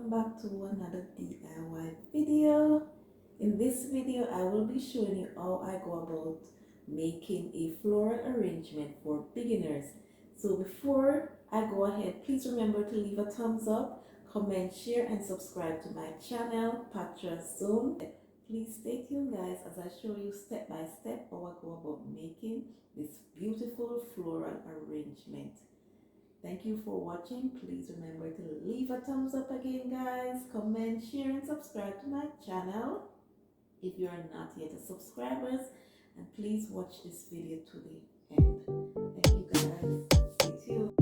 welcome back to another DIY video. In this video I will be showing you how I go about making a floral arrangement for beginners. So before I go ahead, please remember to leave a thumbs up, comment, share and subscribe to my channel Patra Zone. Please stay tuned guys as I show you step by step how I go about making this beautiful floral arrangement. Thank you for watching. Please remember to leave a thumbs up again guys, comment, share and subscribe to my channel if you are not yet a subscriber, and please watch this video to the end. Thank you guys. Stay tuned.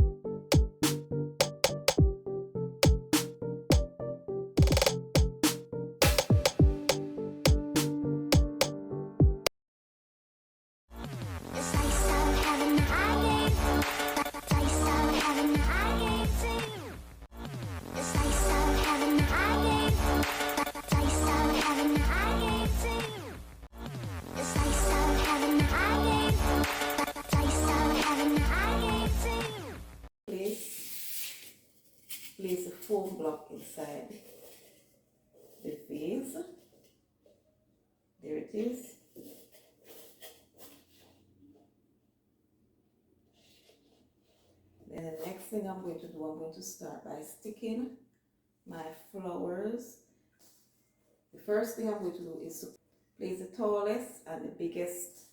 Place a foam block inside the vase. There it is. Then the next thing I'm going to do, I'm going to start by sticking my flowers. The first thing I'm going to do is to place the tallest and the biggest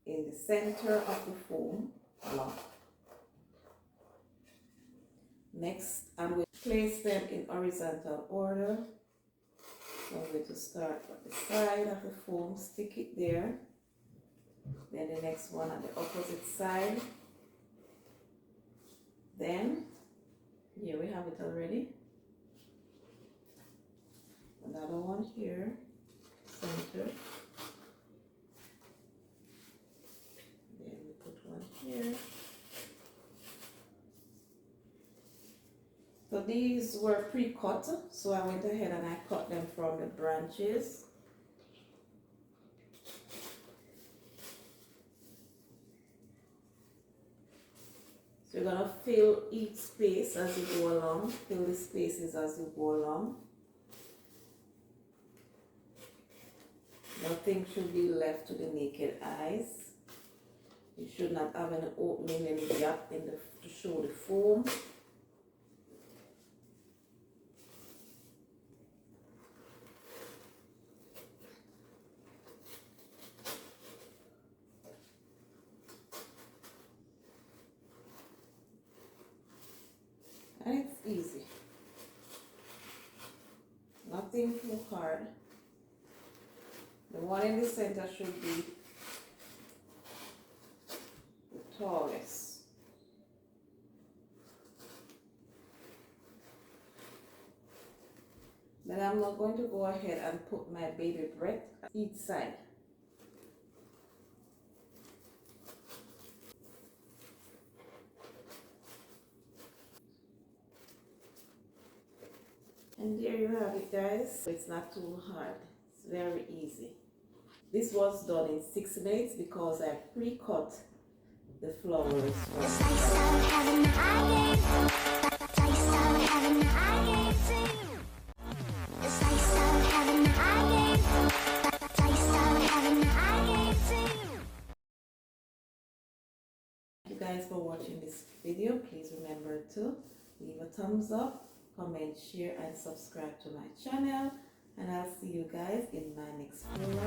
in the center of the foam block. Next, I'm going to place them in horizontal order. So I'm going to start at the side of the foam, stick it there. Then the next one at the opposite side. Then, here we have it already. Another one here, center. Then we put one here. So these were pre-cut, so I went ahead and I cut them from the branches. So you're gonna fill each space as you go along, fill the spaces as you go along. Nothing should be left to the naked eyes. You should not have an opening, any gap in to show the foam. And it's easy. Nothing too hard. The one in the center should be the tallest. Then I'm not going to go ahead and put my baby breath at each side. And there you have it guys. It's not too hard. It's very easy. This was done in 6 minutes because I pre-cut the flowers. Thank you guys for watching this video. Please remember to leave a thumbs up, comment, share and subscribe to my channel, and I'll see you guys in my next video.